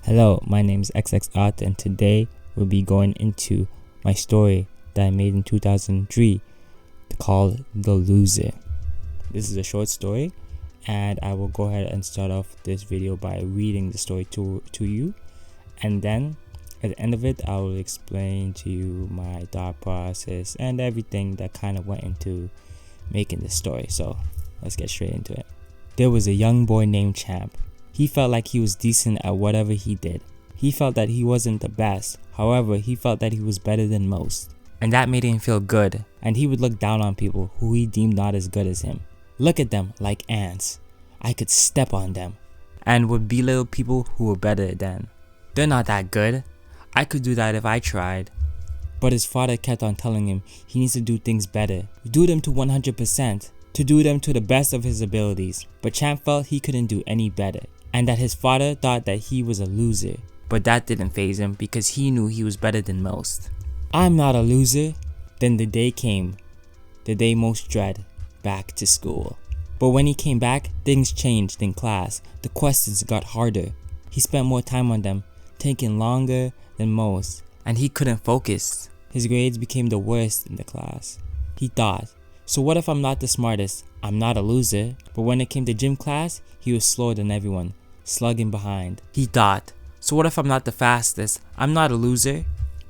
Hello, my name is XX and today we'll be going into my story that I made in 2003 called The Loser. This is a short story and I will go ahead and start off this video by reading the story to you, and then at the end of it I will explain to you my thought process and everything that kind of went into making this story. So let's get straight into it. There was a young boy named Champ. He felt like he was decent at whatever he did. He felt that he wasn't the best, however he felt that he was better than most. And that made him feel good, and he would look down on people who he deemed not as good as him. Look at them like ants. I could step on them. And would belittle people who were better than. They're not that good. I could do that if I tried. But his father kept on telling him he needs to do things better. Do them to 100%. To do them to the best of his abilities. But Champ felt he couldn't do any better, and that his father thought that he was a loser. But that didn't faze him because he knew he was better than most. I'm not a loser. Then the day came, the day most dread, back to school. But when he came back, things changed in class. The questions got harder. He spent more time on them, taking longer than most, and he couldn't focus. His grades became the worst in the class. He thought, so what if I'm not the smartest? I'm not a loser. But when it came to gym class, he was slower than everyone, slugging behind. He thought, so what if I'm not the fastest? I'm not a loser.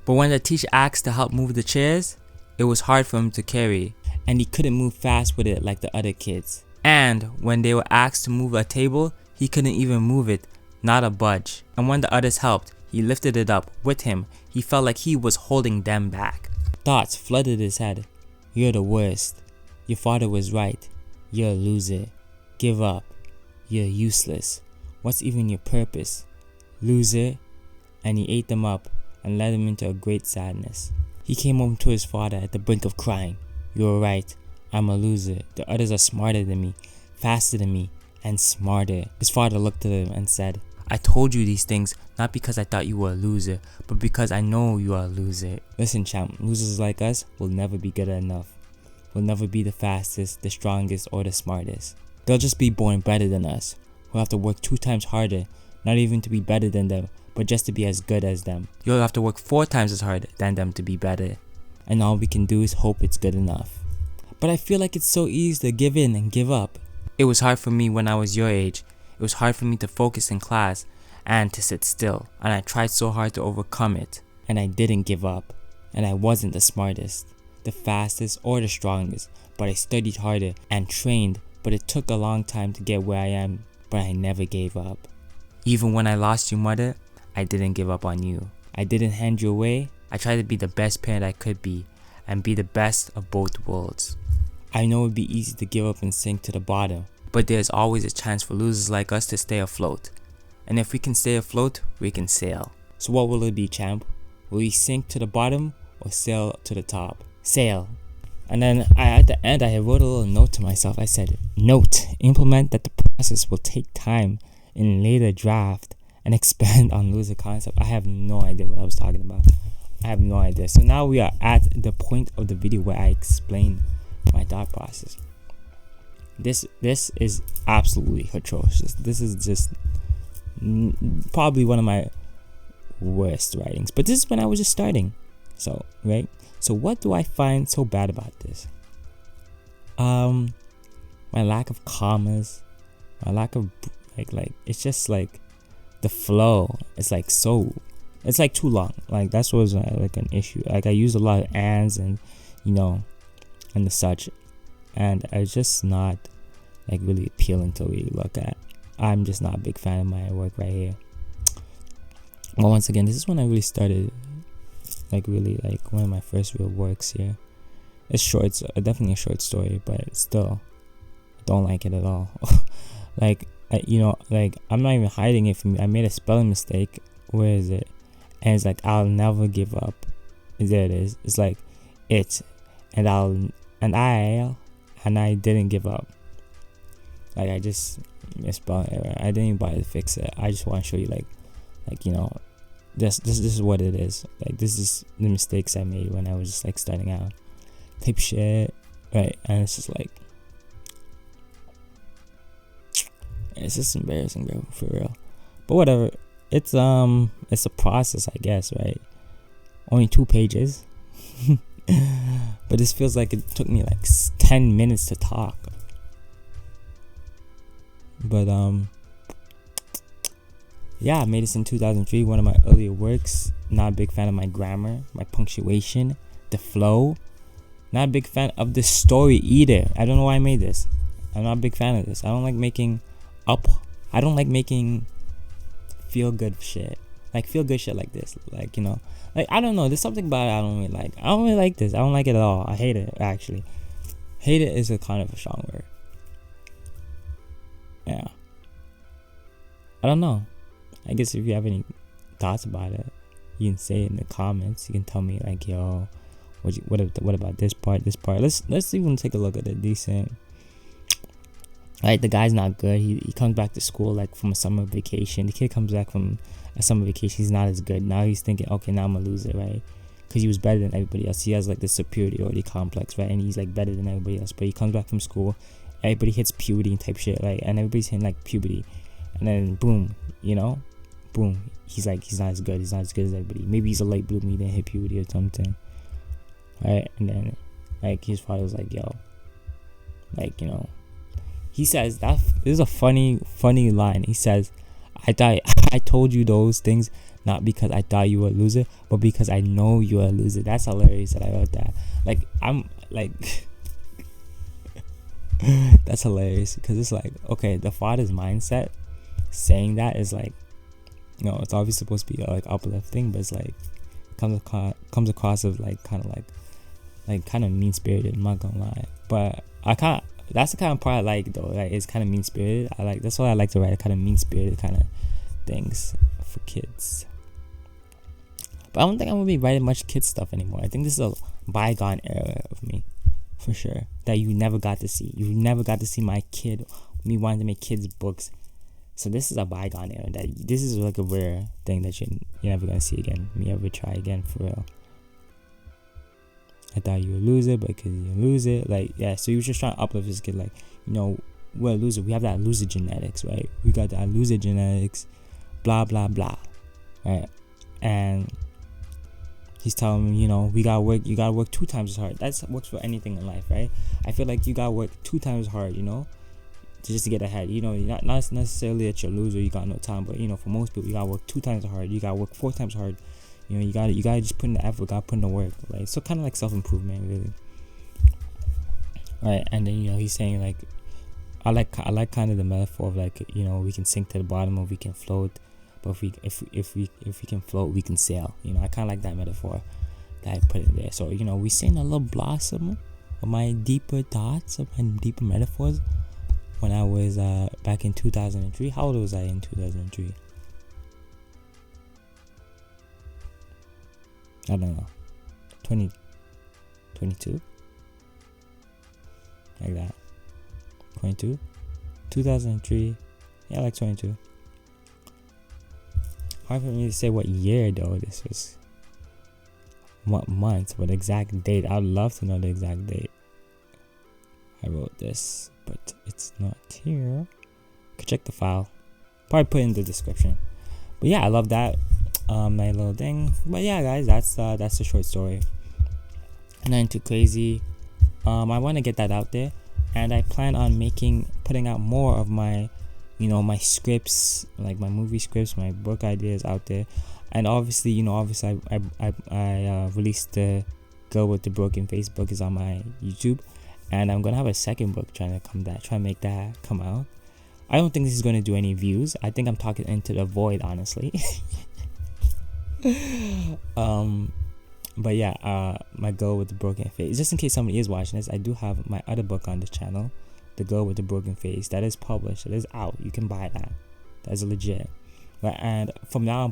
But when the teacher asked to help move the chairs, it was hard for him to carry, and he couldn't move fast with it like the other kids. And when they were asked to move a table, he couldn't even move it, not a budge. And when the others helped, he lifted it up with him. He felt like he was holding them back. Thoughts flooded his head. You're the worst. Your father was right. You're a loser. Give up. You're useless. What's even your purpose? Loser. And he ate them up and led him into a great sadness. He came home to his father at the brink of crying. You're right. I'm a loser. The others are smarter than me, faster than me, and smarter. His father looked at him and said, I told you these things not because I thought you were a loser, but because I know you are a loser. Listen, Champ, losers like us will never be good enough. We'll never be the fastest, the strongest, or the smartest. They'll just be born better than us. We'll have to work 2 times harder, not even to be better than them, but just to be as good as them. You'll have to work 4 times as hard than them to be better. And all we can do is hope it's good enough. But I feel like it's so easy to give in and give up. It was hard for me when I was your age. It was hard for me to focus in class and to sit still. And I tried so hard to overcome it. And I didn't give up. And I wasn't the smartest, the fastest, or the strongest. But I studied harder and trained. But it took a long time to get where I am. But I never gave up. Even when I lost you, mother, I didn't give up on you. I didn't hand you away. I tried to be the best parent I could be and be the best of both worlds. I know it'd be easy to give up and sink to the bottom, but there's always a chance for losers like us to stay afloat. And if we can stay afloat, we can sail. So what will it be, Champ? Will we sink to the bottom or sail to the top? Sail. And then at the end I wrote a little note to myself. I said, note, implement that the process will take time in later draft and expand on loser concept. I have no idea what I was talking about. I have no idea. So now we are at the point of the video where I explain my thought process. This is absolutely atrocious. This is just probably one of my worst writings. But this is when I was just starting. So, right? So what do I find so bad about this? My lack of commas, my lack of like it's just like the flow. It's like it's like too long. Like that's was like an issue. Like I use a lot of ands and and the such, and it's just not like really appealing to really look at. I'm just not a big fan of my work right here. Well, once again, this is when I really started like really like one of my first real works here. It's short. It's definitely a short story, but still I don't like it at all. Like like I'm not even hiding it from you. I made a spelling mistake. Where is it? And it's like I'll never give up. There it is. It's like it and I didn't give up. Like I just misspelled it. I didn't even bother to fix it. I just want to show you like this is what it is. Like this is the mistakes I made when I was just like starting out. Type shit, right? And it's just like it's just embarrassing, bro, for real. But whatever. it's a process, I guess, right? Only 2 pages. But this feels like it took me like 10 minutes to talk. But yeah, I made this in 2003, one of my earlier works. Not a big fan of my grammar, my punctuation, the flow. Not a big fan of the story either. I don't know why I made this. I'm not a big fan of this. I don't like making feel good shit. Like feel good shit like this. Like, you know, like I don't know, there's something about it I don't really like. I don't really like this. I don't like it at all. I hate it, actually. Hate it is a kind of a strong word. Yeah. I don't know. I guess if you have any thoughts about it, you can say it in the comments. You can tell me like, yo, what about this part? Let's even take a look at the decent. Like, the guy's not good. He comes back to school like from a summer vacation. The kid comes back from a summer vacation. He's not as good. Now he's thinking, okay, now I'm gonna lose it, right? Because he was better than everybody else. He has like this superiority complex, right? And he's like better than everybody else. But he comes back from school. Everybody hits puberty and type shit, right? And everybody's hitting like puberty. And then boom, you know, boom. He's not as good. He's not as good as everybody. Maybe he's a late bloomer. He didn't hit puberty or something, right? And then like his father was like, yo, like, you know. He says that this is a funny line. He says, I told you those things not because I thought you were a loser, but because I know you're a loser. That's hilarious that I wrote that. Like, I'm like, that's hilarious because it's like, okay, the father's mindset saying that is like, you know, it's obviously supposed to be like uplifting, but it's like comes across as like kind of mean spirited. I'm not gonna lie, but that's the kind of part I like though. Like, it's kind of mean spirited. That's what I like to write. Kind of mean spirited kind of things for kids. But I don't think I'm gonna be writing much kids stuff anymore. I think this is a bygone era of me, for sure. That you never got to see. You never got to see me wanting to make kids books. So this is a bygone era. This is like a rare thing that you're never gonna see again. Me ever try again, for real. I thought you were a loser, but because you lose it, like, yeah. So he was just trying to uplift this kid, like, you know, we're a loser. We have that loser genetics, right? We got that loser genetics, blah blah blah, right? And he's telling me, you know, you gotta work 2 times as hard. That works for anything in life, right? I feel like you gotta work 2 times as hard, you know, just to get ahead. You know, not necessarily that you're a loser, you got no time, but you know, for most people, you gotta work 2 times as hard. You gotta work 4 times as hard. You know, you gotta just put in the effort, gotta put in the work, right? So kind of like self-improvement, really. Right, and then, you know, he's saying like, I like kind of the metaphor of like, you know, we can sink to the bottom or we can float, but if we can float, we can sail. You know, I kind of like that metaphor that I put in there. So, you know, we seeing a little blossom of my deeper thoughts, of my deeper metaphors when I was back in 2003. How old was I in 2003? I don't know, 22, like that, 22, 2003, yeah, like 22. Hard for me to say what year though this was, what month, what exact date. I'd love to know the exact date I wrote this, but it's not here. Could check the file, probably put it in the description. But yeah, I love that. My little thing. But yeah, guys, that's the short story. Nothing too crazy. I want to get that out there, and I plan on putting out more of my, you know, my scripts, like my movie scripts, my book ideas out there. And obviously, you know, I released the Girl with the Broken Face book is on my YouTube, and I'm gonna have a second book trying to make that come out. I don't think this is gonna do any views. I think I'm talking into the void, honestly. But yeah, my Girl with the Broken Face, just in case somebody is watching this, I do have my other book on the channel, The Girl with the Broken Face, that is published, it is out. You can buy that. That's legit. But and from now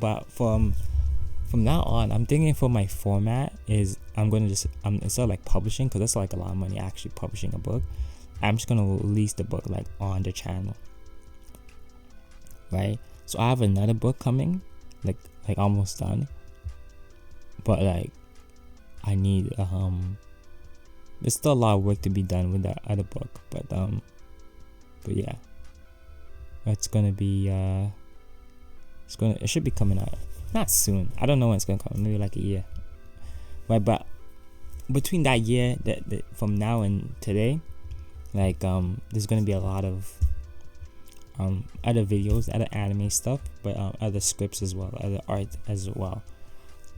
on, I'm thinking for my format is instead of like publishing, because that's like a lot of money actually publishing a book, I'm just gonna release the book like on the channel, right? So I have another book coming, like almost done, but like I need there's still a lot of work to be done with that other book, but yeah, it's gonna be It should be coming out not soon. I don't know when it's gonna come. Maybe like a year. Right, but between that year, that from now and today, like there's gonna be a lot of other videos, other anime stuff, but other scripts as well, other art as well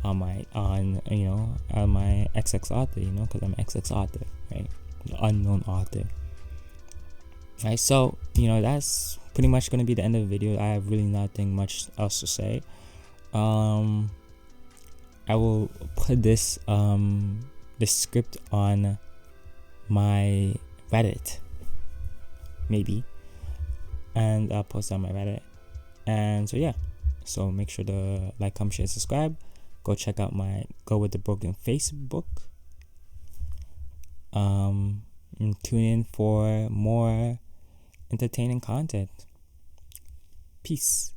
on my XX author, because I'm XX author, right? The unknown author. Right, so that's pretty much gonna be the end of the video. I have really nothing much else to say. I will put this script on my Reddit, maybe, and I'll post it on my Reddit. And so yeah, so make sure to like, comment, share, subscribe. Go check out my Go With The Broken Facebook. And tune in for more entertaining content. Peace.